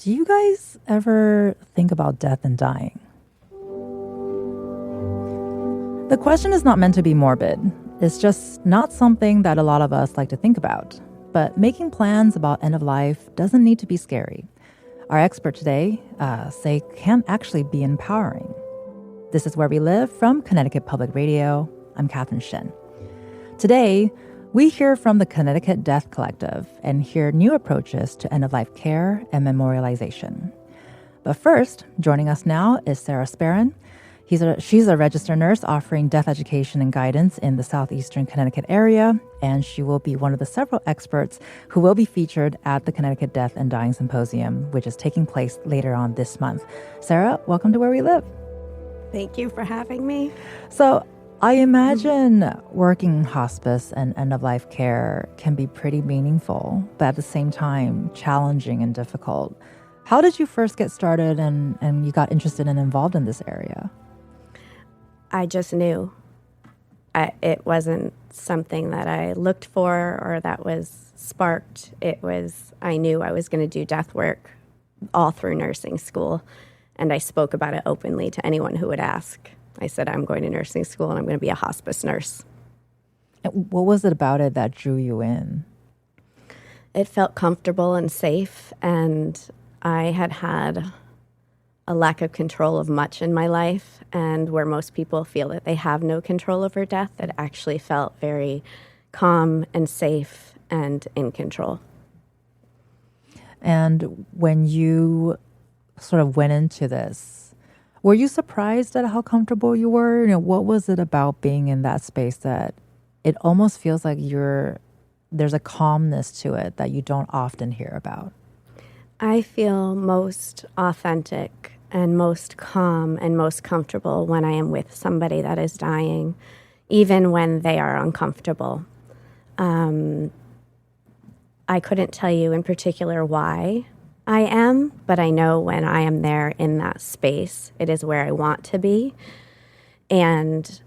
Do you guys ever think about death and dying? The question is not meant to be morbid. It's just not something that a lot of us like to think about. But making plans about end of life doesn't need to be scary. Our expert today say can actually be empowering. This is Where We Live from Connecticut Public Radio. I'm Catherine Shen. Today, we hear from the Connecticut Death Collective and hear new approaches to end-of-life care and memorialization. But first, joining us now is Sarah Sparron. She's a registered nurse offering death education and guidance in the southeastern Connecticut area, and she will be one of the several experts who will be featured at the Connecticut Death and Dying Symposium, which is taking place later on this month. Sarah, welcome to Where We Live. Thank you for having me. So I imagine working in hospice and end-of-life care can be pretty meaningful, but at the same time, challenging and difficult. How did you first get started and you got interested and involved in this area? I just knew. It wasn't something that I looked for or that was sparked. I knew I was going to do death work all through nursing school, and I spoke about it openly to anyone who would ask. I said, I'm going to nursing school and I'm going to be a hospice nurse. What was it about it that drew you in? It felt comfortable and safe, and I had a lack of control of much in my life, and where most people feel that they have no control over death, it actually felt very calm and safe and in control. And when you sort of went into this, were you surprised at how comfortable you were? You know, what was it about being in that space that it almost feels like there's a calmness to it that you don't often hear about? I feel most authentic and most calm and most comfortable when I am with somebody that is dying, even when they are uncomfortable. I couldn't tell you in particular why I am, but I know when I am there in that space, it is where I want to be. And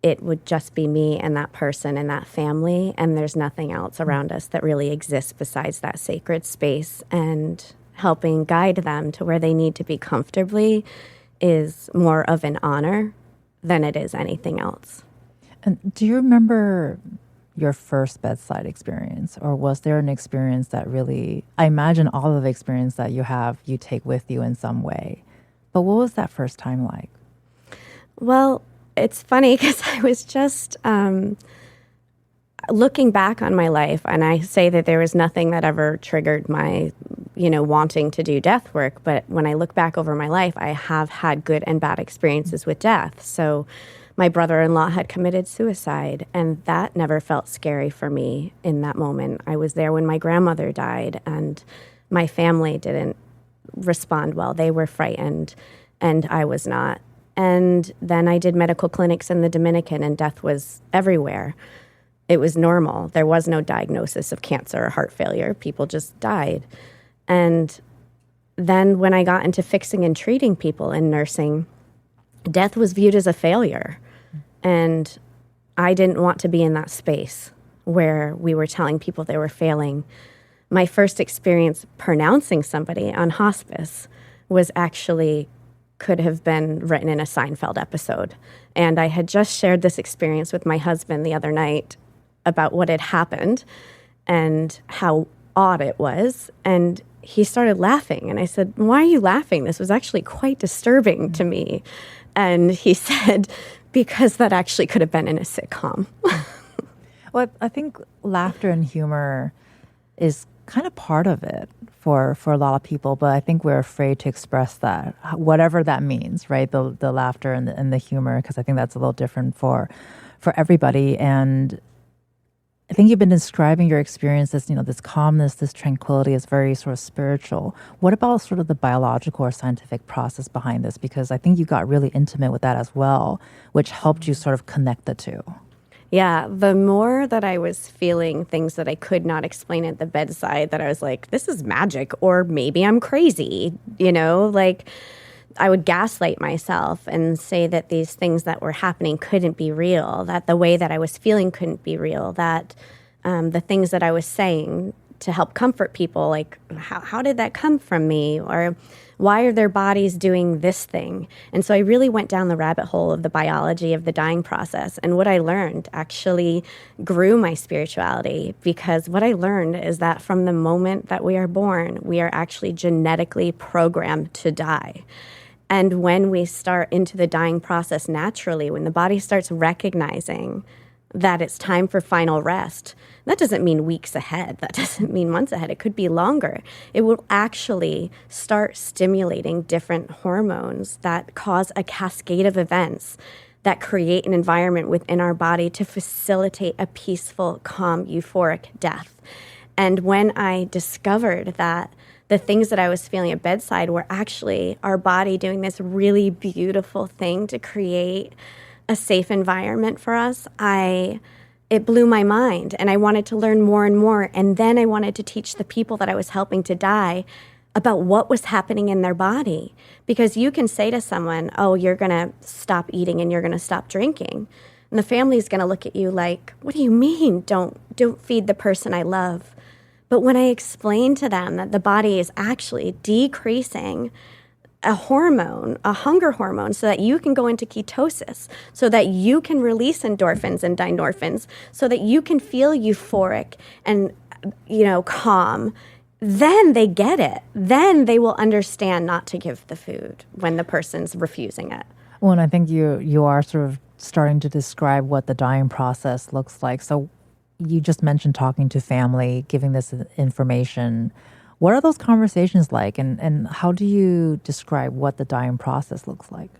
it would just be me and that person and that family, and there's nothing else around us that really exists besides that sacred space. And helping guide them to where they need to be comfortably is more of an honor than it is anything else. And do you remember your first bedside experience, or was there an experience that really, I imagine all of the experience that you have, you take with you in some way, but what was that first time like? Well, it's funny because I was just looking back on my life, and I say that there was nothing that ever triggered my, wanting to do death work. But when I look back over my life, I have had good and bad experiences with death. So my brother-in-law had committed suicide, and that never felt scary for me in that moment. I was there when my grandmother died, and my family didn't respond well. They were frightened, and I was not. And then I did medical clinics in the Dominican, and death was everywhere. It was normal. There was no diagnosis of cancer or heart failure. People just died. And then when I got into fixing and treating people in nursing, death was viewed as a failure. And I didn't want to be in that space where we were telling people they were failing. My first experience pronouncing somebody on hospice was actually could have been written in a Seinfeld episode. And I had just shared this experience with my husband the other night about what had happened and how odd it was. And he started laughing. And I said, "Why are you laughing? This was actually quite disturbing to me." And he said, "Because that actually could have been in a sitcom." Well, I think laughter and humor is kind of part of it for a lot of people, but I think we're afraid to express that, whatever that means, right? The laughter and the humor, because I think that's a little different for everybody. And I think you've been describing your experience as, this calmness, this tranquility is very sort of spiritual. What about sort of the biological or scientific process behind this? Because I think you got really intimate with that as well, which helped you sort of connect the two. Yeah, the more that I was feeling things that I could not explain at the bedside, that I was like, this is magic, or maybe I'm crazy, I would gaslight myself and say that these things that were happening couldn't be real, that the way that I was feeling couldn't be real, that the things that I was saying to help comfort people, like, how did that come from me? Or why are their bodies doing this thing? And so I really went down the rabbit hole of the biology of the dying process. And what I learned actually grew my spirituality, because what I learned is that from the moment that we are born, we are actually genetically programmed to die. And when we start into the dying process naturally, when the body starts recognizing that it's time for final rest, that doesn't mean weeks ahead. That doesn't mean months ahead. It could be longer. It will actually start stimulating different hormones that cause a cascade of events that create an environment within our body to facilitate a peaceful, calm, euphoric death. And when I discovered that the things that I was feeling at bedside were actually our body doing this really beautiful thing to create a safe environment for us, it blew my mind, and I wanted to learn more and more. And then I wanted to teach the people that I was helping to die about what was happening in their body. Because you can say to someone, oh, you're going to stop eating and you're going to stop drinking. And the family's going to look at you like, what do you mean? Don't feed the person I love. But when I explain to them that the body is actually decreasing a hormone, a hunger hormone, so that you can go into ketosis, so that you can release endorphins and dynorphins, so that you can feel euphoric and, calm, then they get it. Then they will understand not to give the food when the person's refusing it. Well, and I think you are sort of starting to describe what the dying process looks like. So you just mentioned talking to family, giving this information. What are those conversations like, and how do you describe what the dying process looks like?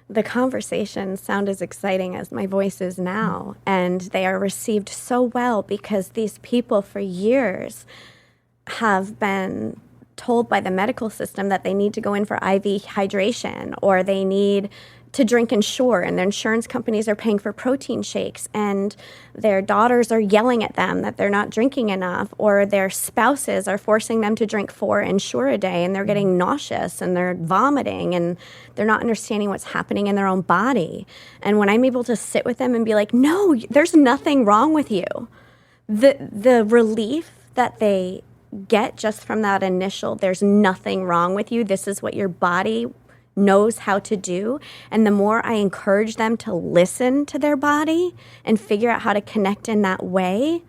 The conversations sound as exciting as my voice is now, and they are received so well because these people for years have been told by the medical system that they need to go in for IV hydration, or they need to drink Ensure, and their insurance companies are paying for protein shakes, and their daughters are yelling at them that they're not drinking enough, or their spouses are forcing them to drink 4 Ensure a day, and they're getting nauseous and they're vomiting and they're not understanding what's happening in their own body. And when I'm able to sit with them and be like, no, there's nothing wrong with you, the relief that they get just from that initial, there's nothing wrong with you, this is what your body knows how to do. And the more I encourage them to listen to their body and figure out how to connect in that way,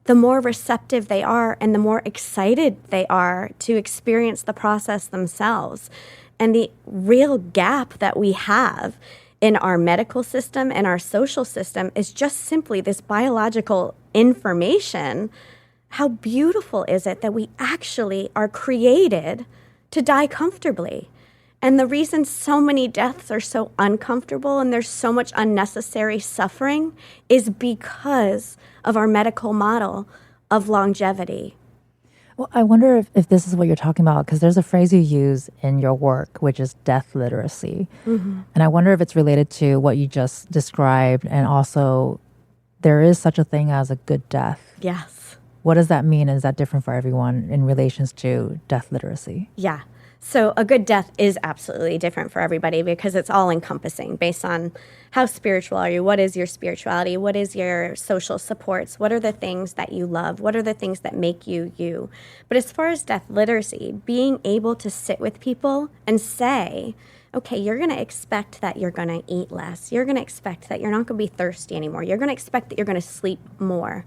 the more receptive they are and the more excited they are to experience the process themselves. And the real gap that we have in our medical system and our social system is just simply this biological information. How beautiful is it that we actually are created to die comfortably? And the reason so many deaths are so uncomfortable and there's so much unnecessary suffering is because of our medical model of longevity. Well, I wonder if this is what you're talking about, because there's a phrase you use in your work, which is death literacy. Mm-hmm. And I wonder if it's related to what you just described, and also there is such a thing as a good death. Yes. What does that mean? Is that different for everyone in relations to death literacy? Yeah. So a good death is absolutely different for everybody because it's all encompassing based on how spiritual are you, what is your spirituality, what is your social supports, what are the things that you love, what are the things that make you you. But as far as death literacy, being able to sit with people and say, okay, you're going to expect that you're going to eat less. You're going to expect that you're not going to be thirsty anymore. You're going to expect that you're going to sleep more.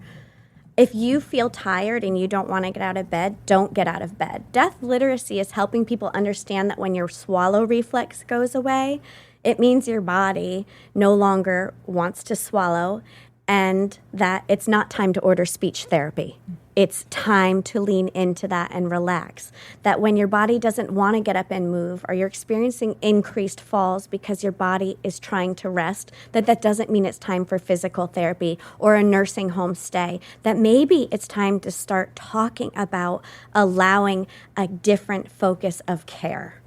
If you feel tired and you don't want to get out of bed, don't get out of bed. Death literacy is helping people understand that when your swallow reflex goes away, it means your body no longer wants to swallow, and that it's not time to order speech therapy. It's time to lean into that and relax. That when your body doesn't want to get up and move, or you're experiencing increased falls because your body is trying to rest, that doesn't mean it's time for physical therapy or a nursing home stay. That maybe it's time to start talking about allowing a different focus of care.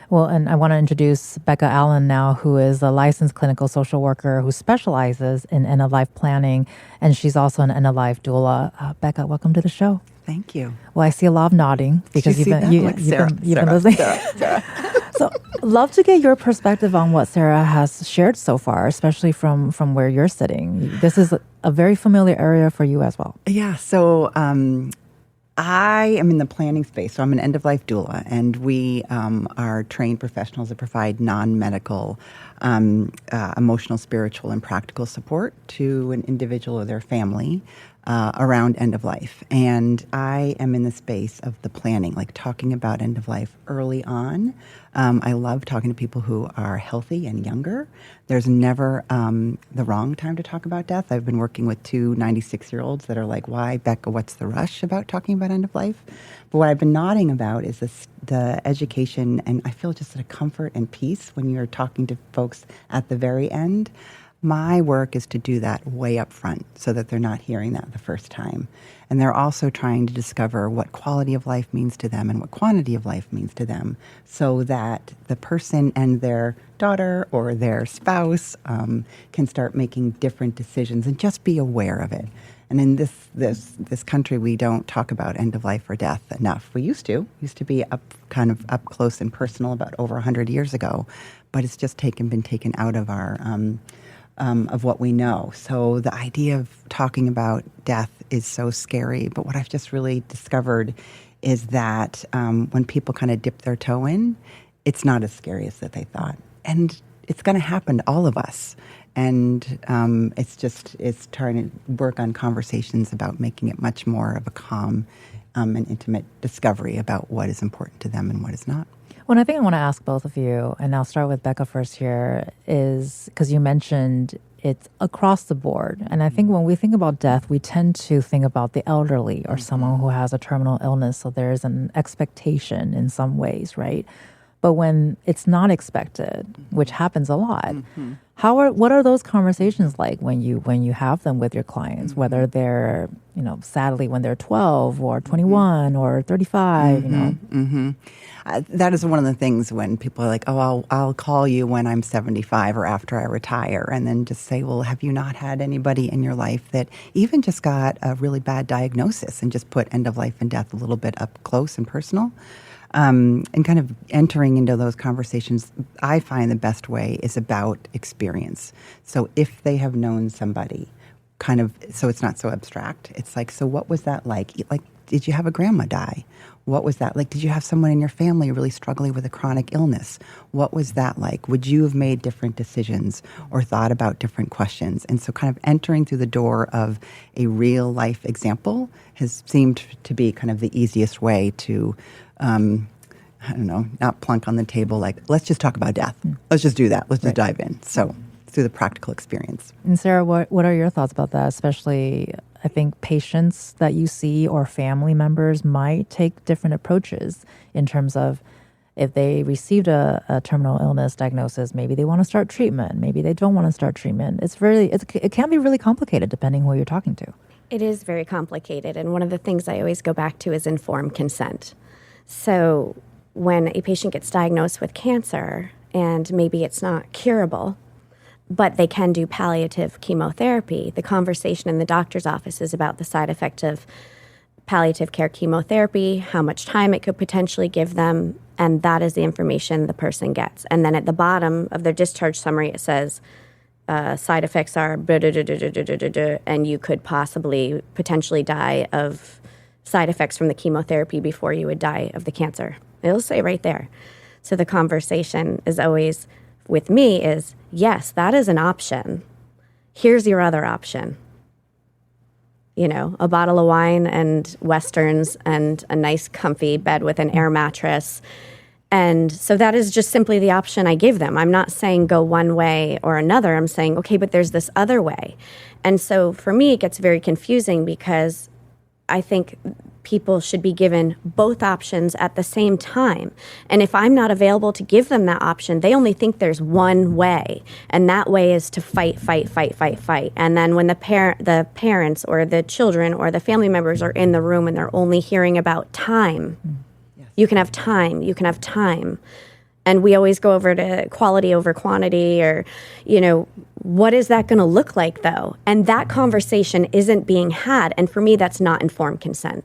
Well, and I want to introduce Becca Allen now, who is a licensed clinical social worker who specializes in end-of-life planning, and she's also an end-of-life doula. Becca, welcome to the show. Thank you. Well, I see a lot of nodding because you've been listening. Sarah. So, love to get your perspective on what Sarah has shared so far, especially from where you're sitting. This is a very familiar area for you as well. Yeah. So I am in the planning space, so I'm an end-of-life doula, and we are trained professionals that provide non-medical, emotional, spiritual, and practical support to an individual or their family around end of life. And I am in the space of the planning, like talking about end of life early on. I love talking to people who are healthy and younger. There's never the wrong time to talk about death. I've been working with two 96-year-olds that are like, why, Becca, what's the rush about talking about end of life? But what I've been nodding about is the education, and I feel just a comfort and peace when you're talking to folks at the very end. My work is to do that way up front so that they're not hearing that the first time. And they're also trying to discover what quality of life means to them and what quantity of life means to them so that the person and their daughter or their spouse can start making different decisions and just be aware of it. And in this country, we don't talk about end of life or death enough. We used to be up close and personal about over 100 years ago, but it's just been taken out of our of what we know. So the idea of talking about death is so scary. But what I've just really discovered is that when people kind of dip their toe in, it's not as scary as that they thought. And it's going to happen to all of us. And it's trying to work on conversations about making it much more of a calm and intimate discovery about what is important to them and what is not. Well, I think I want to ask both of you, and I'll start with Becca first here, is because you mentioned it's across the board. And I think when we think about death, we tend to think about the elderly or someone who has a terminal illness. So there's an expectation in some ways, right? But when it's not expected, which happens a lot, what are those conversations like when you have them with your clients, whether they're, sadly when they're 12 or 21 or 35, that is one of the things when people are like, oh, I'll call you when I'm 75 or after I retire. And then just say, well, have you not had anybody in your life that even just got a really bad diagnosis and just put end of life and death a little bit up close and personal? And kind of entering into those conversations, I find the best way is about experience. So if they have known somebody, so it's not so abstract. It's like, so what was that like? Like, did you have a grandma die? What was that like? Did you have someone in your family really struggling with a chronic illness? What was that like? Would you have made different decisions or thought about different questions? And so kind of entering through the door of a real life example has seemed to be kind of the easiest way to not plunk on the table like, let's just talk about death. Let's just do that. Let's just dive in. So through the practical experience. And Sarah, what are your thoughts about that? Especially, I think patients that you see or family members might take different approaches in terms of if they received a terminal illness diagnosis, maybe they want to start treatment, maybe they don't want to start treatment. It can be really complicated depending who you're talking to. It is very complicated. And one of the things I always go back to is informed consent. So when a patient gets diagnosed with cancer and maybe it's not curable, but they can do palliative chemotherapy, the conversation in the doctor's office is about the side effect of palliative care chemotherapy, how much time it could potentially give them, and that is the information the person gets. And then at the bottom of their discharge summary, it says, side effects are and you could potentially die of side effects from the chemotherapy before you would die of the cancer. It'll say right there. So the conversation is always with me is, yes, that is an option. Here's your other option. A bottle of wine and Westerns and a nice comfy bed with an air mattress. And so that is just simply the option I give them. I'm not saying go one way or another. I'm saying, okay, but there's this other way. And so for me, it gets very confusing because I think people should be given both options at the same time. And if I'm not available to give them that option, they only think there's one way. And that way is to fight. And then when the parents or the children or the family members are in the room and they're only hearing about time, you can have time. And we always go over to quality over quantity or, what is that going to look like though? And that conversation isn't being had. And for me, that's not informed consent.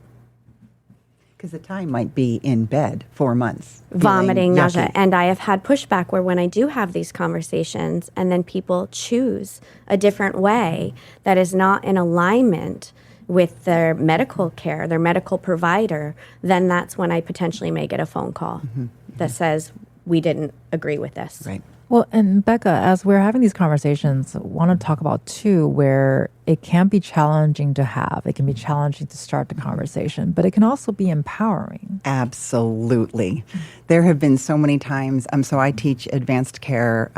Because the time might be in bed 4 months. Vomiting, nausea. And I have had pushback where when I do have these conversations and then people choose a different way that is not in alignment with their medical care, their medical provider, then that's when I potentially may get a phone call that says, we didn't agree with this. Right. Well, and Becca, as we're having these conversations, I want to talk about too, where it can be challenging to have. It can be challenging to start the conversation, but it can also be empowering. Absolutely. There have been so many times. So I teach advanced care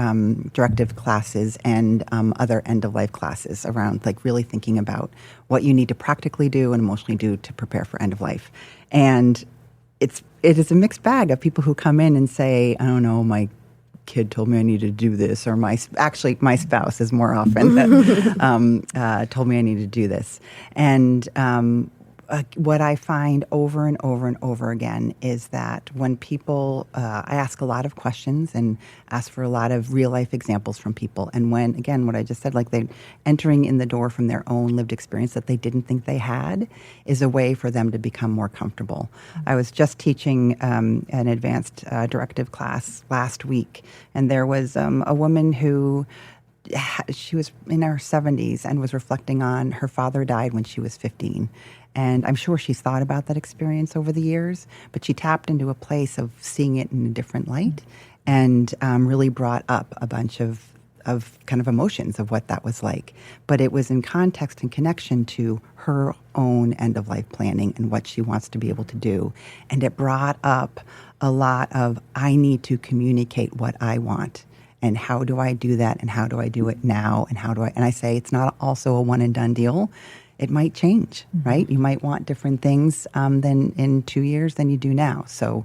directive classes and other end-of-life classes around like really thinking about what you need to practically do and emotionally do to prepare for end-of-life. And it is a mixed bag of people who come in and say, I don't know, my kid told me I needed to do this, or my spouse is more often that told me I needed to do this. And what I find over and over and over again is that when people, I ask a lot of questions and ask for a lot of real life examples from people. And when, again, what I just said, like they're entering in the door from their own lived experience that they didn't think they had, is a way for them to become more comfortable. I was just teaching an advanced directive class last week, and there was a woman who she was in her 70s and was reflecting on her father died when she was 15. And I'm sure she's thought about that experience over the years, but she tapped into a place of seeing it in a different light and really brought up a bunch of kind of emotions of what that was like. But it was in context and connection to her own end-of-life planning and what she wants to be able to do. And it brought up a lot of, I need to communicate what I want. And how do I do that? And how do I do it now? And and I say, it's not also a one and done deal. It might change, right? You might want different things than in 2 years than you do now. So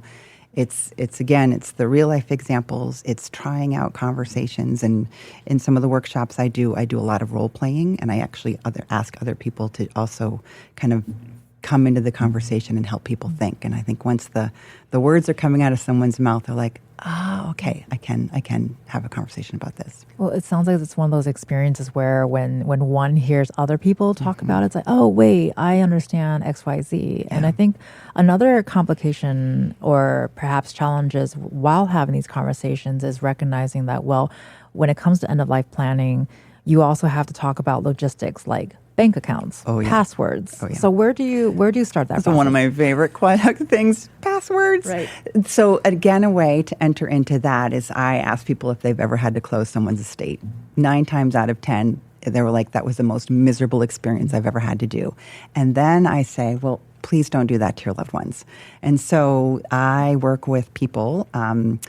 it's the real life examples. It's trying out conversations. And in some of the workshops I do a lot of role playing, and I actually ask other people to also kind of come into the conversation and help people think. And I think once the words are coming out of someone's mouth, they're like, okay, I can have a conversation about this. Well, it sounds like it's one of those experiences where when one hears other people talk about it, it's like, oh, wait, I understand X, Y, Z. And I think another complication or perhaps challenges while having these conversations is recognizing that, well, when it comes to end-of-life planning, you also have to talk about logistics like bank accounts, passwords. So where do you start that process? That's one of my favorite things, passwords. Right. So again, a way to enter into that is I ask people if they've ever had to close someone's estate. 9 times out of 10, they were like, that was the most miserable experience I've ever had to do. And then I say, well, please don't do that to your loved ones. And so I work with people around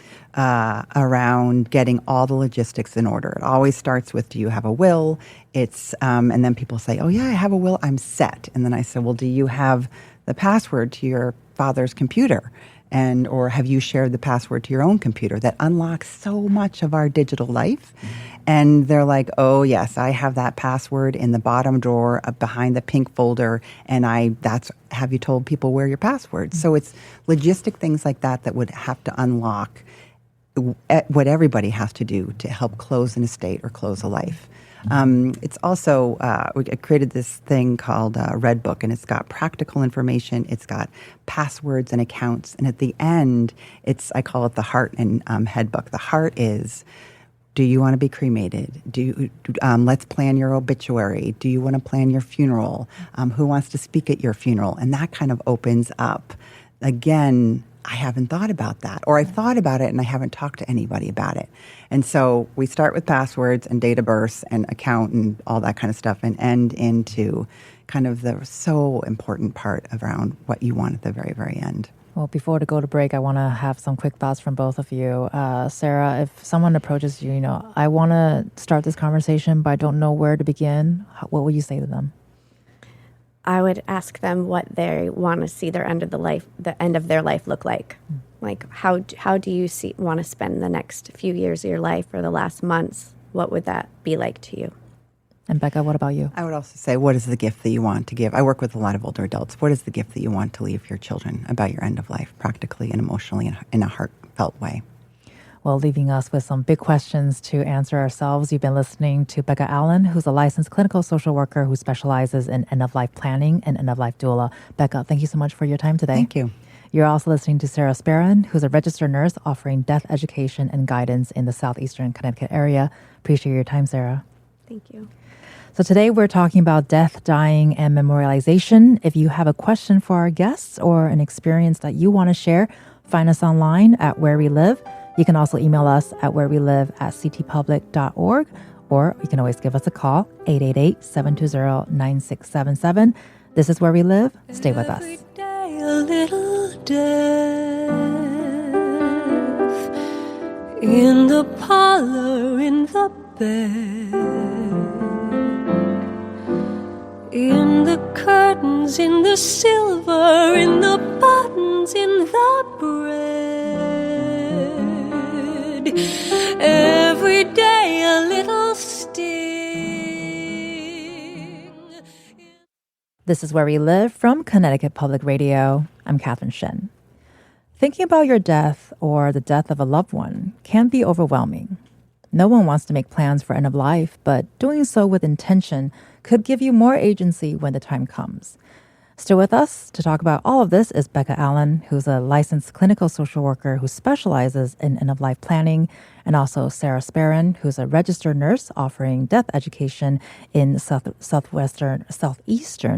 getting all the logistics in order. It always starts with, do you have a will? And then people say, oh yeah, I have a will, I'm set. And then I say, well, do you have the password to your father's computer? Or have you shared the password to your own computer? That unlocks so much of our digital life. And they're like, oh yes, I have that password in the bottom drawer behind the pink folder. And have you told people where your password? So it's logistic things like that would have to unlock what everybody has to do to help close an estate or close a life. It's also, we created this thing called Red Book, and it's got practical information. It's got passwords and accounts. And at the end, I call it the heart and head book. The heart is, do you want to be cremated? Let's plan your obituary. Do you want to plan your funeral? Who wants to speak at your funeral? And that kind of opens up, again, I haven't thought about that, or I've thought about it and I haven't talked to anybody about it. And so we start with passwords and date of birth and account and all that kind of stuff, and end into kind of the so important part around what you want at the very, very end. Well, before to go to break, I want to have some quick thoughts from both of you. Sarah, if someone approaches you, I want to start this conversation, but I don't know where to begin, what would you say to them? I would ask them what they want to see the end of their life look like. Like, how do you want to spend the next few years of your life or the last months? What would that be like to you? And Becca, what about you? I would also say, what is the gift that you want to give? I work with a lot of older adults. What is the gift that you want to leave your children about your end of life, practically and emotionally, in a heartfelt way? Well, leaving us with some big questions to answer ourselves. You've been listening to Becca Allen, who's a licensed clinical social worker who specializes in end-of-life planning and end-of-life doula. Becca, thank you so much for your time today. Thank you. You're also listening to Sarah Sparron, who's a registered nurse offering death education and guidance in the southeastern Connecticut area. Appreciate your time, Sarah. Thank you. So today we're talking about death, dying, and memorialization. If you have a question for our guests or an experience that you want to share, find us online at Where We Live. You can also email us at wherewelive@ctpublic.org, or you can always give us a call, 888-720-9677. This is Where We Live. Stay with us. Every day a little death in the parlor, in the bed, in the curtains, in the silver, in the buttons, in the bread. Every day a little sting. This is Where We Live from Connecticut Public Radio. I'm Catherine Shen. Thinking about your death or the death of a loved one can be overwhelming. No one wants to make plans for end of life, but doing so with intention could give you more agency when the time comes. Still with us to talk about all of this is Becca Allen, who's a licensed clinical social worker who specializes in end-of-life planning, and also Sarah Sparron, who's a registered nurse offering death education in southeastern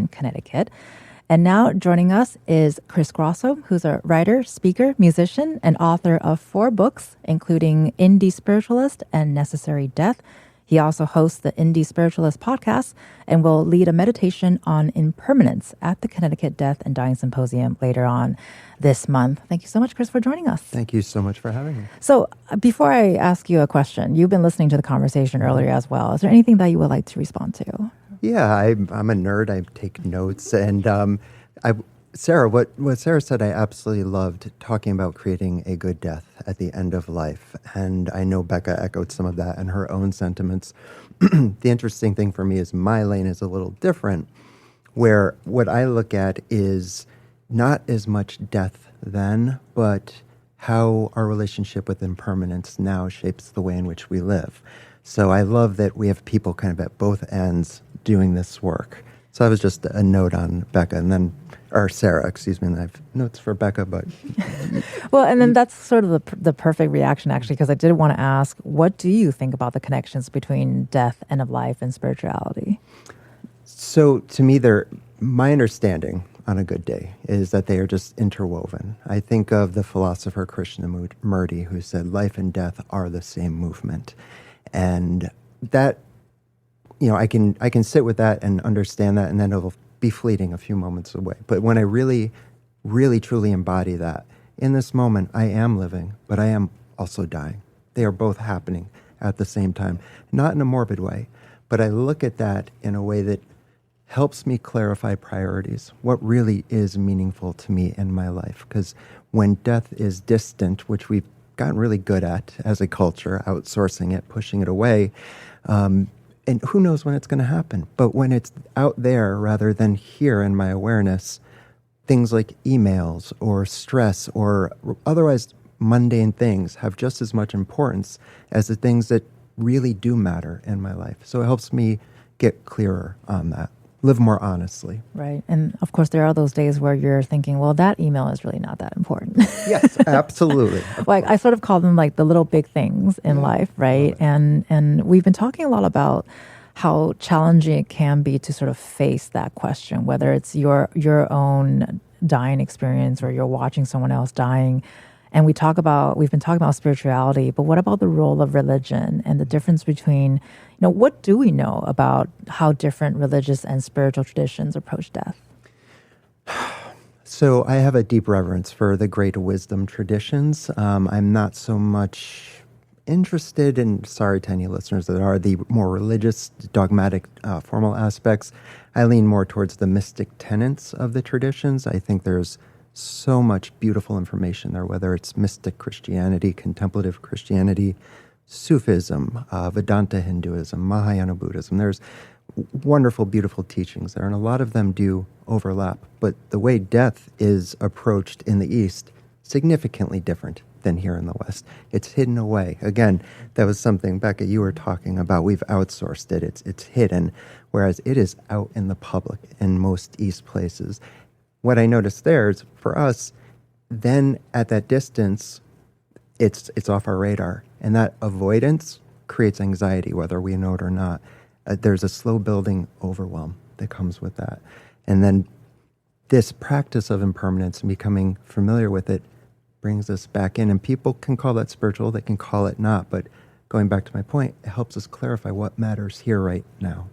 Connecticut. And now joining us is Chris Grosso, who's a writer, speaker, musician, and author of 4 books, including Indie Spiritualist and Necessary Death. He also hosts the Indie Spiritualist podcast and will lead a meditation on impermanence at the Connecticut Death and Dying Symposium later on this month. Thank you so much, Chris, for joining us. Thank you so much for having me. So before I ask you a question, you've been listening to the conversation earlier as well. Is there anything that you would like to respond to? Yeah, I'm a nerd. I take notes. And Sarah, what Sarah said, I absolutely loved, talking about creating a good death at the end of life. And I know Becca echoed some of that in her own sentiments. The interesting thing for me is my lane is a little different, where what I look at is not as much death then, but how our relationship with impermanence now shapes the way in which we live. So I love that we have people kind of at both ends doing this work. So that was just a note on Becca, and then, or Sarah, excuse me, and I have notes for Becca, but... Well, and then that's sort of the perfect reaction, actually, because I did want to ask, what do you think about the connections between death, end of life, and spirituality? So to me, my understanding on a good day is that they are just interwoven. I think of the philosopher Krishnamurti, who said life and death are the same movement. And that, I can sit with that and understand that, and then it'll be fleeting a few moments away. But when I really, really, truly embody that, in this moment, I am living, but I am also dying. They are both happening at the same time, not in a morbid way, but I look at that in a way that helps me clarify priorities, what really is meaningful to me in my life. Because when death is distant, which we've gotten really good at as a culture, outsourcing it, pushing it away, and who knows when it's going to happen. But when it's out there rather than here in my awareness, things like emails or stress or otherwise mundane things have just as much importance as the things that really do matter in my life. So it helps me get clearer on that, live more honestly. Right. And of course, there are those days where you're thinking, well, that email is really not that important. Yes, absolutely. Like I sort of call them like the little big things in life, right? And we've been talking a lot about how challenging it can be to sort of face that question, whether it's your own dying experience or you're watching someone else dying. And we've been talking about spirituality, but what about the role of religion and the difference between, what do we know about how different religious and spiritual traditions approach death? So I have a deep reverence for the great wisdom traditions. I'm not so much interested in, sorry to any listeners that are the more religious, dogmatic, formal aspects. I lean more towards the mystic tenets of the traditions. I think there's so much beautiful information there, whether it's mystic Christianity, contemplative Christianity, Sufism, Vedanta Hinduism, Mahayana Buddhism. There's wonderful, beautiful teachings there, and a lot of them do overlap. But the way death is approached in the East, significantly different than here in the West. It's hidden away. Again, that was something, Becca, you were talking about. We've outsourced it. It's hidden, whereas it is out in the public in most East places. What I noticed there is, for us, then at that distance, it's off our radar. And that avoidance creates anxiety, whether we know it or not. There's a slow building overwhelm that comes with that. And then this practice of impermanence and becoming familiar with it brings us back in. And people can call that spiritual, they can call it not. But going back to my point, it helps us clarify what matters here right now.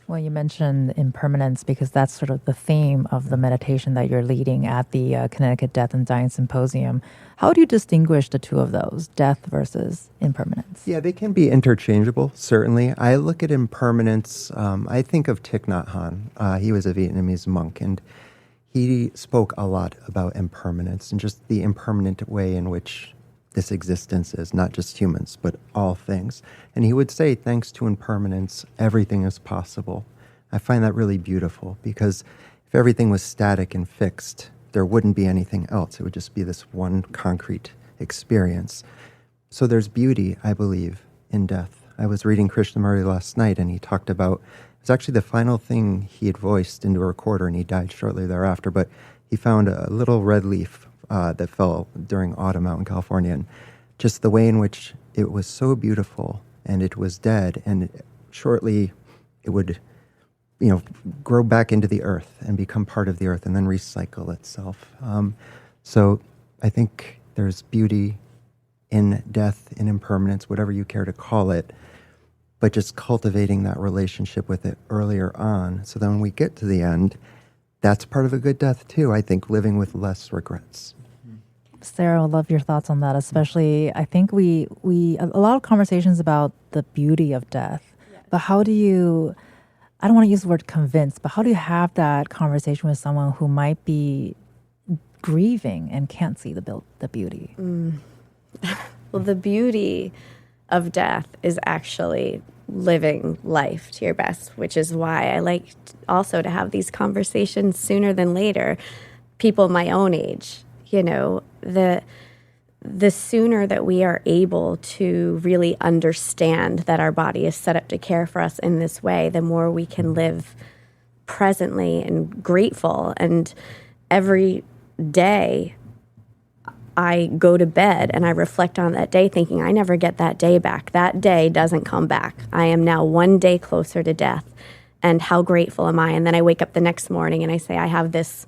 Well, you mentioned impermanence because that's sort of the theme of the meditation that you're leading at the Connecticut Death and Dying Symposium. How do you distinguish the two of those, death versus impermanence? Yeah, they can be interchangeable, certainly. I look at impermanence, I think of Thich Nhat Hanh. He was a Vietnamese monk, and he spoke a lot about impermanence and just the impermanent way in which this existence is, not just humans, but all things. And he would say, thanks to impermanence, everything is possible. I find that really beautiful because if everything was static and fixed, there wouldn't be anything else. It would just be this one concrete experience. So there's beauty, I believe, in death. I was reading Krishnamurti last night, and he talked about, it's actually the final thing he had voiced into a recorder, and he died shortly thereafter, but he found a little red leaf that fell during autumn out in California, and just the way in which it was so beautiful, and it was dead, and shortly it would, grow back into the earth and become part of the earth, and then recycle itself. So I think there's beauty in death, in impermanence, whatever you care to call it, but just cultivating that relationship with it earlier on, so then when we get to the end, that's part of a good death too. I think living with less regrets. Sarah, I love your thoughts on that, especially I think we a lot of conversations about the beauty of death, but how do you, I don't want to use the word convince, but how do you have that conversation with someone who might be grieving and can't see the beauty? Well, the beauty of death is actually living life to your best, which is why I like also to have these conversations sooner than later. People my own age, the sooner that we are able to really understand that our body is set up to care for us in this way, the more we can live presently and grateful. And every day I go to bed and I reflect on that day thinking, I never get that day back. That day doesn't come back. I am now one day closer to death. And how grateful am I? And then I wake up the next morning and I say, I have this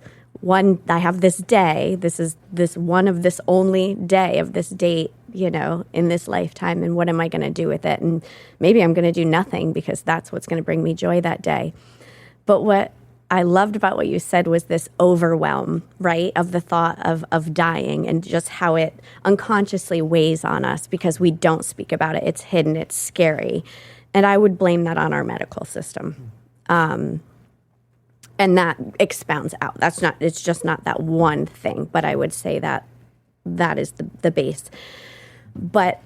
day. This is this one of this only day of this date, in this lifetime. And what am I going to do with it? And maybe I'm going to do nothing because that's what's going to bring me joy that day. But what I loved about what you said was this overwhelm, right, of the thought of dying and just how it unconsciously weighs on us because we don't speak about it. It's hidden. It's scary. And I would blame that on our medical system. And that expounds out. It's just not that one thing, but I would say that is the base. But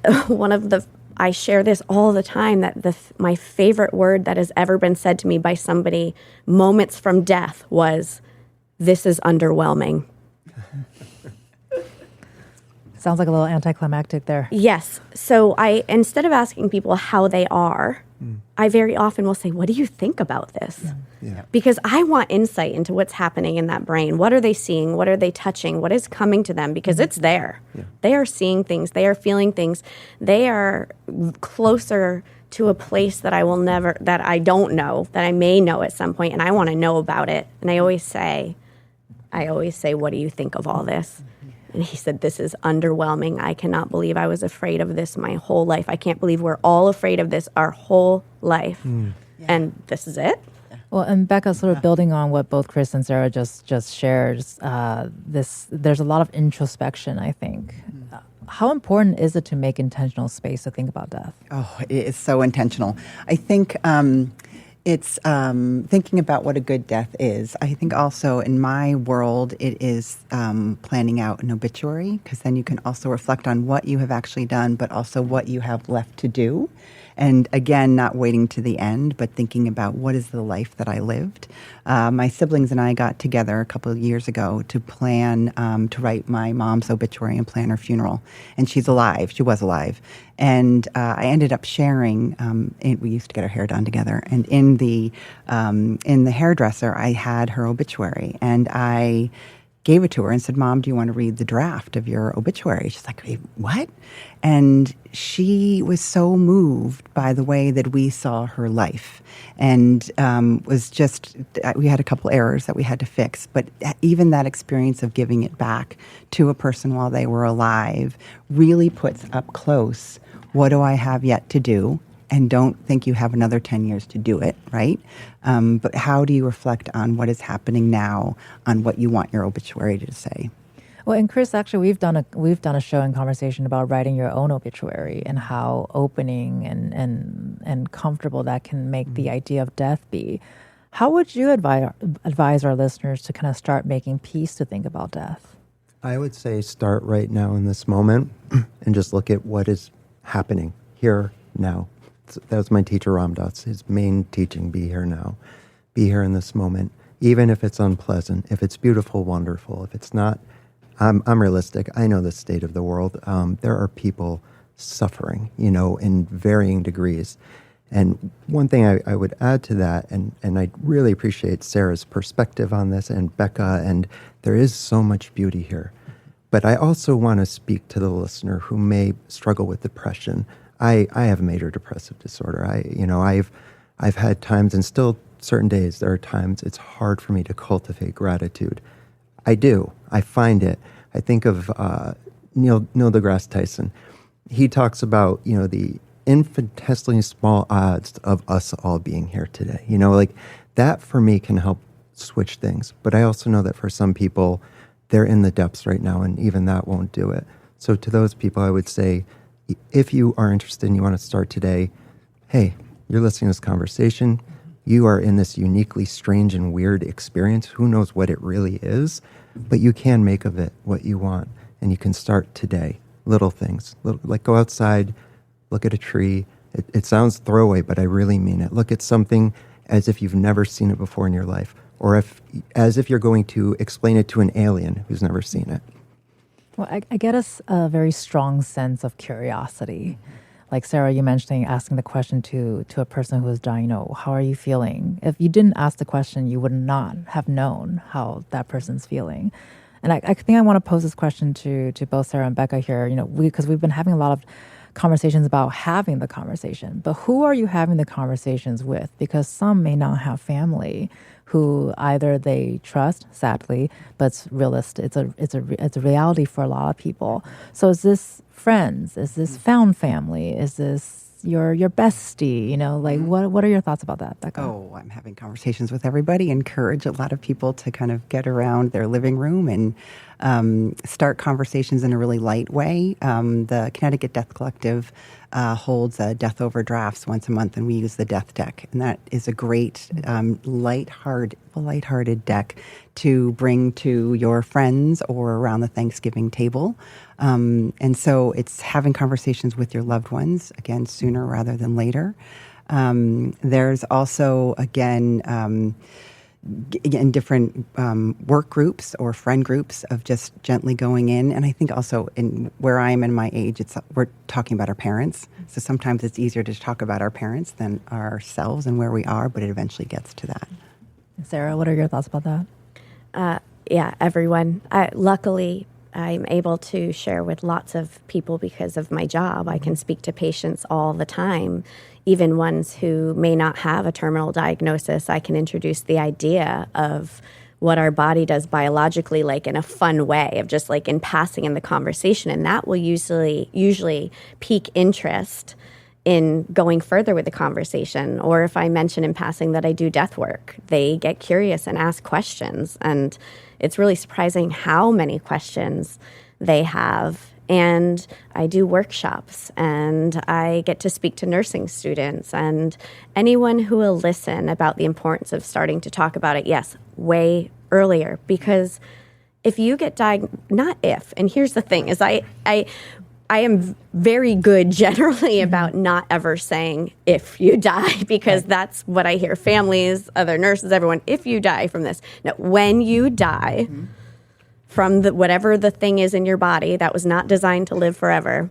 I share this all the time, that my favorite word that has ever been said to me by somebody moments from death was, "This is underwhelming." Sounds like a little anticlimactic there. Yes. So instead of asking people how they are, I very often will say, what do you think about this? Yeah. Because I want insight into what's happening in that brain. What are they seeing? What are they touching? What is coming to them? Because it's there. Yeah. They are seeing things. They are feeling things. They are closer to a place that I don't know, that I may know at some point, and I want to know about it. And I always say, what do you think of all this? And he said, this is underwhelming. I cannot believe I was afraid of this my whole life. I can't believe we're all afraid of this our whole life. And this is it? Well, and Becca, sort of building on what both Chris and Sarah just shared, there's a lot of introspection, I think. How important is it to make intentional space to think about death? Oh, it is so intentional. I think it's thinking about what a good death is. I think also in my world, it is planning out an obituary, because then you can also reflect on what you have actually done, but also what you have left to do. And again, not waiting to the end, but thinking about what is the life that I lived. My siblings and I got together a couple of years ago to plan, to write my mom's obituary and plan her funeral. And she's alive. She was alive. And I ended up sharing, we used to get our hair done together. And in the hairdresser, I had her obituary. And I gave it to her and said, "Mom, do you want to read the draft of your obituary?" She's like, "Hey, what?" And she was so moved by the way that we saw her life, and was just, we had a couple errors that we had to fix, but even that experience of giving it back to a person while they were alive really puts up close, what do I have yet to do? And don't think you have another 10 years to do it, right? But how do you reflect on what is happening now, on what you want your obituary to say? Well, and Chris, actually, we've done a show and conversation about writing your own obituary and how opening and comfortable that can make the idea of death be. How would you advise our listeners to kind of start making peace to think about death? I would say start right now in this moment and just look at what is happening here now. That was my teacher, Ram Dass. His main teaching, be here now. Be here in this moment. Even if it's unpleasant, if it's beautiful, wonderful, if it's not, I'm realistic. I know the state of the world. There are people suffering, in varying degrees. And one thing I would add to that, and I really appreciate Sarah's perspective on this, and Becca, and there is so much beauty here. But I also want to speak to the listener who may struggle with depression. I have major depressive disorder. I've had times, and still certain days, there are times it's hard for me to cultivate gratitude. I do. I find it. I think of Neil deGrasse Tyson. He talks about, the infinitesimally small odds of us all being here today. Like that for me can help switch things. But I also know that for some people, they're in the depths right now, and even that won't do it. So to those people, I would say, if you are interested and you want to start today, hey, you're listening to this conversation. You are in this uniquely strange and weird experience. Who knows what it really is? But you can make of it what you want. And you can start today. Little things. Like go outside, look at a tree. It sounds throwaway, but I really mean it. Look at something as if you've never seen it before in your life. Or as if you're going to explain it to an alien who's never seen it. Well, I get a very strong sense of curiosity. Like Sarah, you mentioning asking the question to a person who is dying, how are you feeling? If you didn't ask the question, you would not have known how that person's feeling. And I think I want to pose this question to both Sarah and Becca here, because we've been having a lot of conversations about having the conversation, but who are you having the conversations with? Because some may not have family who either they trust, sadly, but it's realistic. It's a reality for a lot of people. So is this friends? Is this found family? Is this your bestie? What are your thoughts about that, Becca? Oh, I'm having conversations with everybody. Encourage a lot of people to kind of get around their living room and start conversations in a really light way. The Connecticut Death Collective holds death overdrafts once a month, and we use the Death Deck, and that is a great lighthearted deck to bring to your friends or around the Thanksgiving table. And so it's having conversations with your loved ones, again, sooner rather than later. There's also, again, different work groups or friend groups of just gently going in. And I think also in where I am in my age, we're talking about our parents. So sometimes it's easier to talk about our parents than ourselves and where we are, but it eventually gets to that. Sarah, what are your thoughts about that? Yeah, everyone. Luckily, I'm able to share with lots of people because of my job. I can speak to patients all the time, even ones who may not have a terminal diagnosis. I can introduce the idea of what our body does biologically, like in a fun way, of just like in passing in the conversation. And that will usually pique interest in going further with the conversation. Or if I mention in passing that I do death work, they get curious and ask questions. And it's really surprising how many questions they have. And I do workshops, and I get to speak to nursing students and anyone who will listen about the importance of starting to talk about it, yes, way earlier. Because if you get diagnosed, not if, and here's the thing, is I am very good generally about not ever saying if you die, because that's what I hear families, other nurses, everyone, if you die from this. No, when you die from whatever the thing is in your body that was not designed to live forever,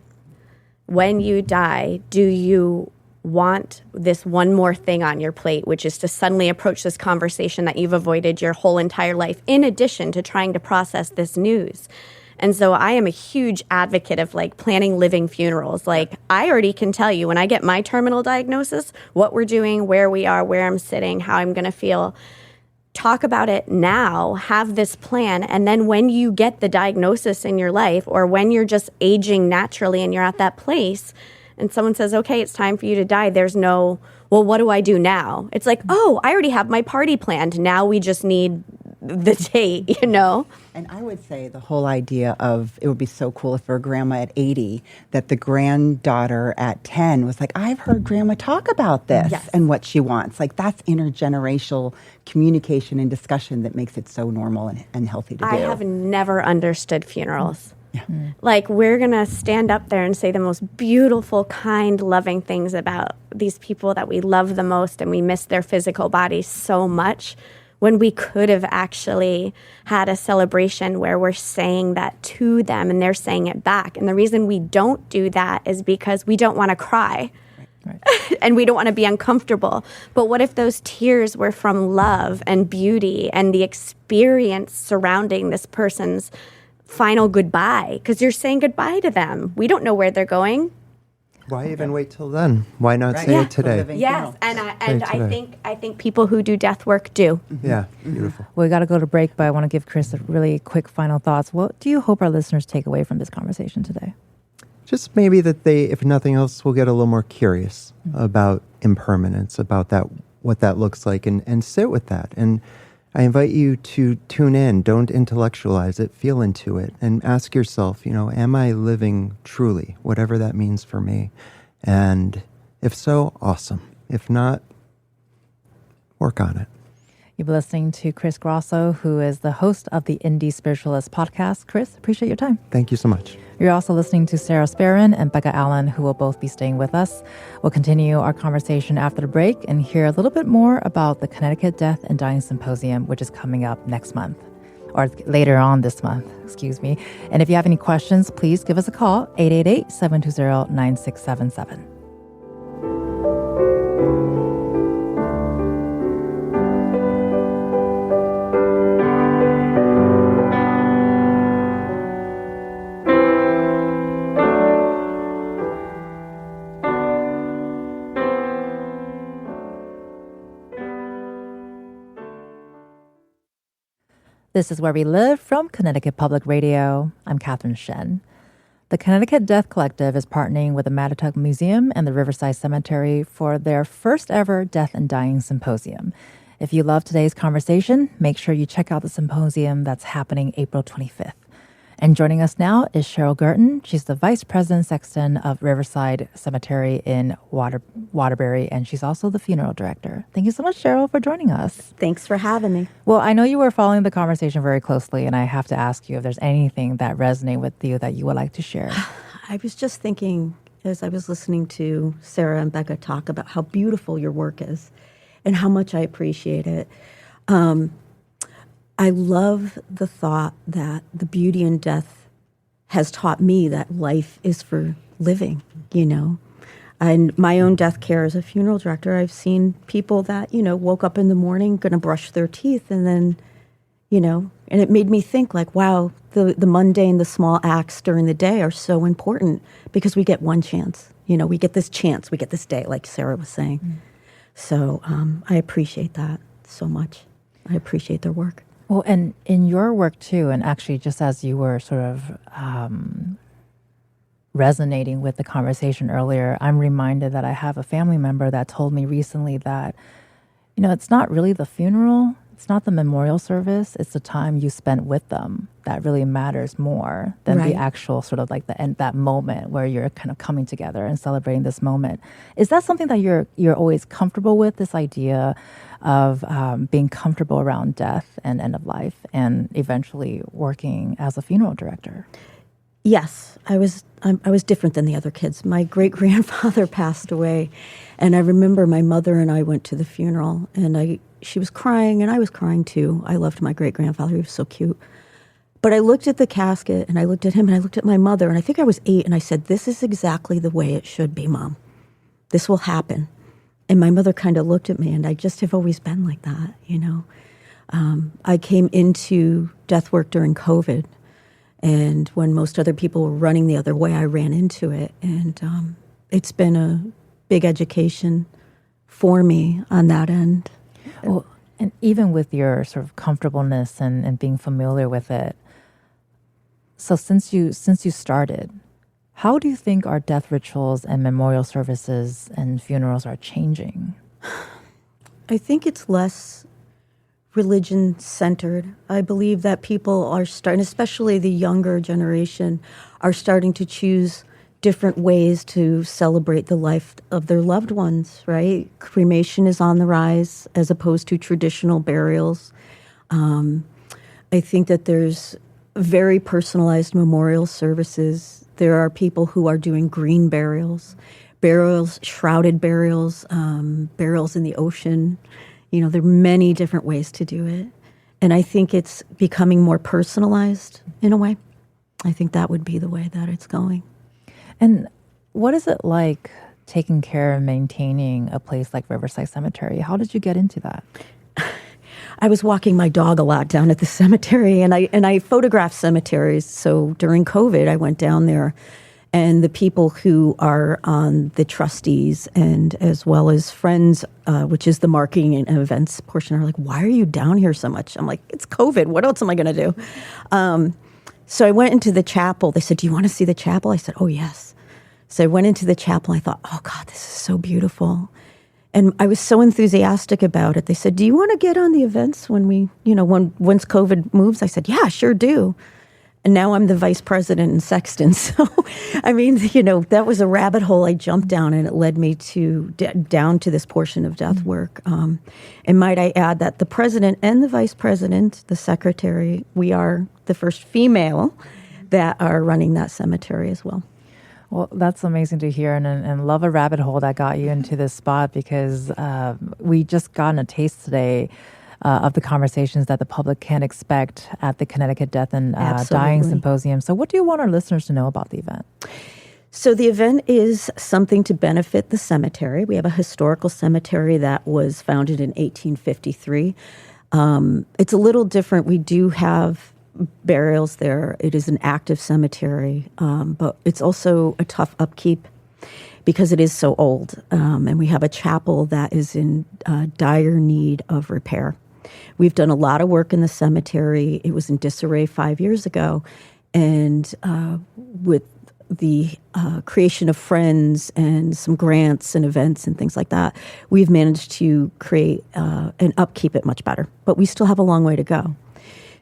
when you die, do you want this one more thing on your plate, which is to suddenly approach this conversation that you've avoided your whole entire life, in addition to trying to process this news. And so I am a huge advocate of like planning living funerals. Like I already can tell you when I get my terminal diagnosis, what we're doing, where we are, where I'm sitting, how I'm going to feel. Talk about it now, have this plan. And then when you get the diagnosis in your life, or when you're just aging naturally and you're at that place and someone says, okay, it's time for you to die, there's no, well, what do I do now? It's like, oh, I already have my party planned. Now we just need the date, you know? And I would say the whole idea of it would be so cool if for a grandma at 80 that the granddaughter at 10 was like, I've heard grandma talk about this and what she wants. Like that's intergenerational communication and discussion that makes it so normal and healthy to do. I have never understood funerals. Like we're going to stand up there and say the most beautiful, kind, loving things about these people that we love the most and we miss their physical bodies so much, when we could have actually had a celebration where we're saying that to them and they're saying it back. And the reason we don't do that is because we don't want to cry. Right. And we don't want to be uncomfortable. But what if those tears were from love and beauty and the experience surrounding this person's final goodbye? Because you're saying goodbye to them. We don't know where they're going. Why even wait till then? Why not say it today? Yes, and I think people who do death work do. Yeah, beautiful. We got to go to break, but I want to give Chris a really quick final thoughts. What do you hope our listeners take away from this conversation today? Just maybe that they, if nothing else, will get a little more curious about impermanence, about that, what that looks like, and sit with that. And I invite you to tune in. Don't intellectualize it. Feel into it and ask yourself, you know, am I living truly, whatever that means for me? And if so, awesome. If not, work on it. You've been listening to Chris Grosso, who is the host of the Indie Spiritualist podcast. Chris, appreciate your time. Thank you so much. You're also listening to Sarah Sparron and Becca Allen, who will both be staying with us. We'll continue our conversation after the break and hear a little bit more about the Connecticut Death and Dying Symposium, which is coming up next month, or later on this month, excuse me. And if you have any questions, please give us a call, 888-720-9677. This is Where We Live from Connecticut Public Radio. I'm Catherine Shen. The Connecticut Death Collective is partnering with the Mattituck Museum and the Riverside Cemetery for their first ever Death and Dying Symposium. If you love today's conversation, make sure you check out the symposium that's happening April 25th. And joining us now is Cheryl Gurton. She's the Vice President Sexton of Riverside Cemetery in Waterbury, and she's also the funeral director. Thank you so much, Cheryl, for joining us. Thanks for having me. Well, I know you were following the conversation very closely, and I have to ask you if there's anything that resonated with you that you would like to share. I was just thinking, as I was listening to Sarah and Becca talk about how beautiful your work is and how much I appreciate it. I love the thought that the beauty in death has taught me that life is for living, you know. And my own death care as a funeral director, I've seen people that, you know, woke up in the morning, going to brush their teeth, and then, you know, and it made me think like, wow, the mundane, the small acts during the day are so important because we get one chance. You know, we get this chance, we get this day, like Sarah was saying. So I appreciate that so much. I appreciate their work. Well, and in your work too, and actually just as you were sort of resonating with the conversation earlier, I'm reminded that I have a family member that told me recently that, you know, it's not really the funeral, it's not the memorial service, it's the time you spent with them that really matters more than the actual sort of like the end, that moment where you're kind of coming together and celebrating this moment. Is that something that you're always comfortable with, this idea of being comfortable around death and end of life and eventually working as a funeral director? Yes, I was different than the other kids. My great-grandfather passed away, and I remember my mother and I went to the funeral, and she was crying, and I was crying too. I loved my great-grandfather. He was so cute. But I looked at the casket, and I looked at him, and I looked at my mother, and I think I was 8, and I said, this is exactly the way it should be, Mom. This will happen. And my mother kind of looked at me, and I just have always been like that, you know. I came into death work during COVID, and when most other people were running the other way, I ran into it. And it's been a big education for me on that end. Well, and even with your sort of comfortableness and being familiar with it, so since you started, how do you think our death rituals and memorial services and funerals are changing? I think it's less religion centered. I believe that people are starting, especially the younger generation, are starting to choose different ways to celebrate the life of their loved ones, right? Cremation is on the rise as opposed to traditional burials. I think that there's very personalized memorial services. There are people who are doing green burials, shrouded burials, burials in the ocean. You know, there are many different ways to do it. And I think it's becoming more personalized in a way. I think that would be the way that it's going. And what is it like taking care and maintaining a place like Riverside Cemetery? How did you get into that? I was walking my dog a lot down at the cemetery, and I photographed cemeteries. So during COVID, I went down there, and the people who are on the trustees and as well as friends, which is the marketing and events portion, are like, "Why are you down here so much?" I'm like, "It's COVID. What else am I going to do?" So I went into the chapel. They said, "Do you want to see the chapel?" I said, "Oh, yes." So I went into the chapel. I thought, "Oh, God, this is so beautiful." And I was so enthusiastic about it. They said, "Do you want to get on the events when once COVID moves?" I said, "Yeah, I sure do." And now I'm the vice president and sexton. So, I mean, that was a rabbit hole I jumped down, and it led me down to this portion of death work. And might I add that the president and the vice president, the secretary, we are the first female that are running that cemetery as well. Well, that's amazing to hear, and love a rabbit hole that got you into this spot, because we just gotten a taste today of the conversations that the public can expect at the Connecticut Death and Dying Symposium. So what do you want our listeners to know about the event? So the event is something to benefit the cemetery. We have a historical cemetery that was founded in 1853. It's a little different. We do have burials there. It is an active cemetery, but it's also a tough upkeep because it is so old. And we have a chapel that is in dire need of repair. We've done a lot of work in the cemetery. It was in disarray 5 years ago. And with the creation of friends and some grants and events and things like that, we've managed to create and upkeep it much better. But we still have a long way to go.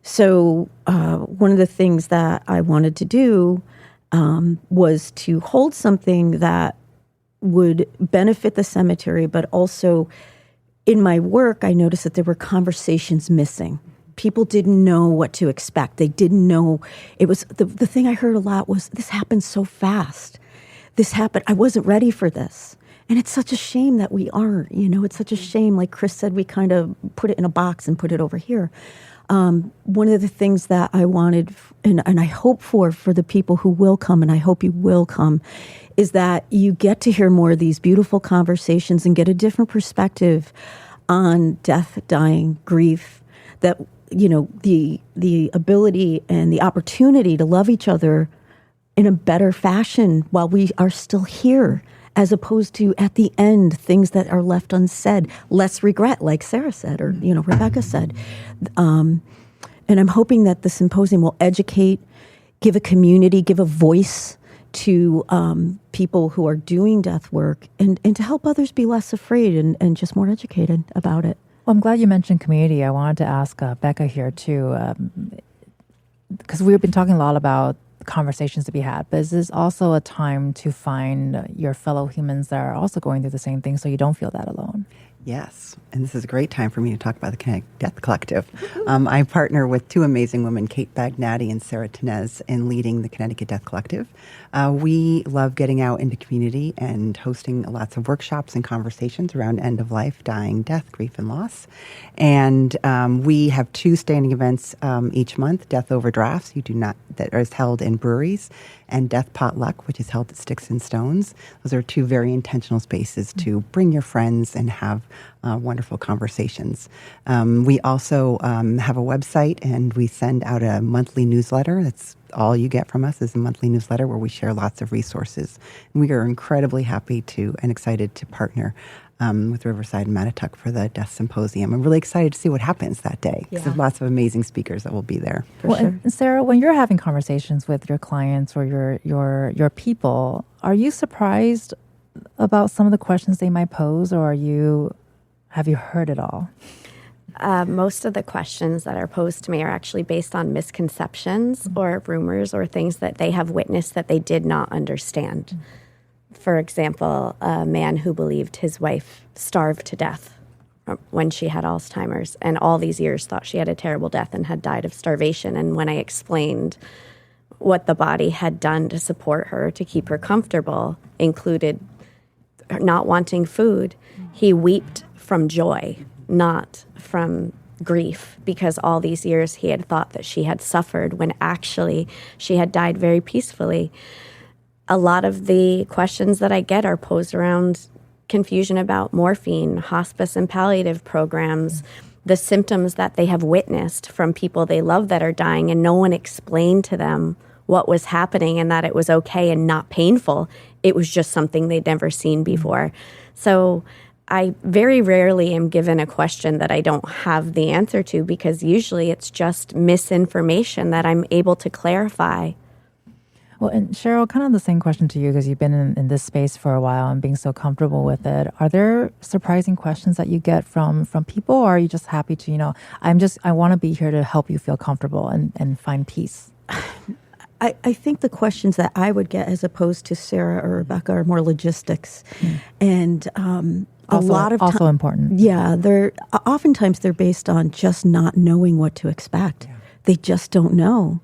So one of the things that I wanted to do was to hold something that would benefit the cemetery, but also in my work, I noticed that there were conversations missing. People didn't know what to expect. They didn't know. It was the thing I heard a lot was, "This happened so fast. This happened. I wasn't ready for this." And it's such a shame that we aren't. It's such a shame. Like Chris said, we kind of put it in a box and put it over here. One of the things that I wanted, and I hope for the people who will come, and I hope you will come, is that you get to hear more of these beautiful conversations and get a different perspective on death, dying, grief, that, the ability and the opportunity to love each other in a better fashion while we are still here, as opposed to at the end, things that are left unsaid, less regret, like Sarah said, or, Rebecca said. And I'm hoping that the symposium will educate, give a community, give a voice to people who are doing death work, and to help others be less afraid and just more educated about it. Well, I'm glad you mentioned community. I wanted to ask Becca here too, because we've been talking a lot about conversations to be had, but is this also a time to find your fellow humans that are also going through the same thing so you don't feel that alone? Yes, and this is a great time for me to talk about the Connecticut Death Collective. I partner with two amazing women, Kate Bagnati and Sarah Tenez, in leading the Connecticut Death Collective. We love getting out into community and hosting lots of workshops and conversations around end of life, dying, death, grief, and loss. And we have two standing events each month: Death Over Drafts, that is held in breweries, and Death Potluck, which is held at Sticks and Stones. Those are two very intentional spaces to bring your friends and have wonderful conversations. We also have a website, and we send out a monthly newsletter. That's all you get from us, is a monthly newsletter where we share lots of resources. And we are incredibly happy and excited to partner with Riverside and Mattituck for the Death Symposium. I'm really excited to see what happens that day, because there's lots of amazing speakers that will be there. And Sarah, when you're having conversations with your clients or your people, are you surprised about some of the questions they might pose, or have you heard it all? Most of the questions that are posed to me are actually based on misconceptions or rumors or things that they have witnessed that they did not understand. For example, a man who believed his wife starved to death when she had Alzheimer's, and all these years thought she had a terrible death and had died of starvation. And when I explained what the body had done to support her, to keep her comfortable, included not wanting food, he wept from joy, not from grief, because all these years he had thought that she had suffered when actually she had died very peacefully. A lot of the questions that I get are posed around confusion about morphine, hospice and palliative programs, the symptoms that they have witnessed from people they love that are dying, and no one explained to them what was happening and that it was okay and not painful. It was just something they'd never seen before. So I very rarely am given a question that I don't have the answer to, because usually it's just misinformation that I'm able to clarify. Well, and Cheryl, kind of the same question to you, because you've been in this space for a while and being so comfortable with it. Are there surprising questions that you get from people, or are you just happy to, I want to be here to help you feel comfortable and find peace? I think the questions that I would get, as opposed to Sarah or Rebecca, are more logistics. And a lot of also important. Yeah, oftentimes they're based on just not knowing what to expect. Yeah. They just don't know.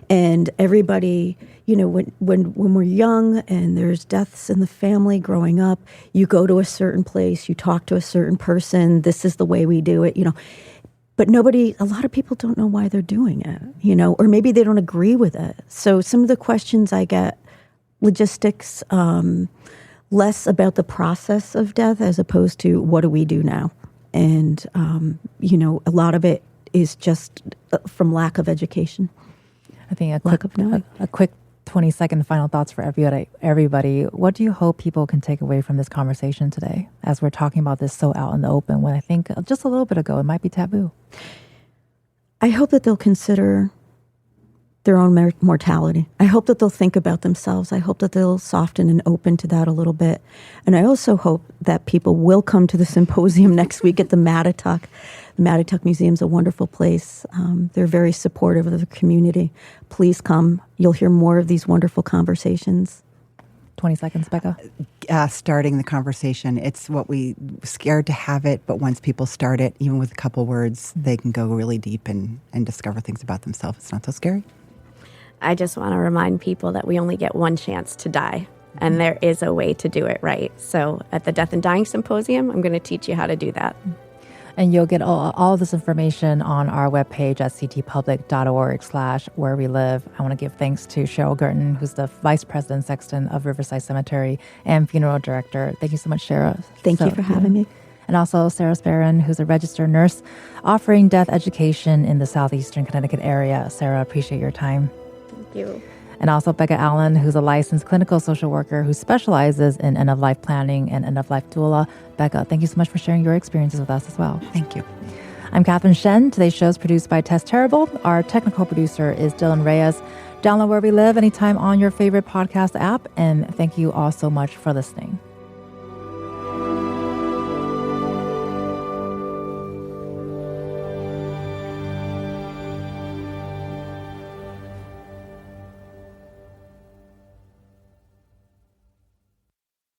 And everybody, when we're young and there's deaths in the family growing up, you go to a certain place, you talk to a certain person, this is the way we do it, But a lot of people don't know why they're doing it, or maybe they don't agree with it. So some of the questions I get, logistics, less about the process of death as opposed to what do we do now? And, a lot of it is just from lack of education. I think a quick 20-second final thoughts for everybody. What do you hope people can take away from this conversation today, as we're talking about this so out in the open, when I think just a little bit ago it might be taboo? I hope that they'll consider their own mortality. I hope that they'll think about themselves. I hope that they'll soften and open to that a little bit. And I also hope that people will come to the symposium next week at the Mattituck. The Mattituck Museum is a wonderful place. They're very supportive of the community. Please come. You'll hear more of these wonderful conversations. 20 seconds, Becca. Starting the conversation. It's what we scared to have it, but once people start it, even with a couple words, they can go really deep and discover things about themselves. It's not so scary. I just want to remind people that we only get one chance to die, and there is a way to do it right. So at the Death and Dying Symposium, I'm going to teach you how to do that. And you'll get all of this information on our webpage at ctpublic.org/wherewelive. I want to give thanks to Cheryl Gurton, who's the Vice President Sexton of Riverside Cemetery and Funeral Director. Thank you so much, Cheryl. Thank you for having me. And also Sarah Sparron, who's a registered nurse offering death education in the southeastern Connecticut area. Sarah, appreciate your time. Thank you. And also Becca Allen, who's a licensed clinical social worker who specializes in end-of-life planning and end-of-life doula. Becca, thank you so much for sharing your experiences with us as well. Thank you. I'm Catherine Shen. Today's show is produced by Tess Terrible. Our technical producer is Dylan Reyes. Download Where We Live anytime on your favorite podcast app. And thank you all so much for listening.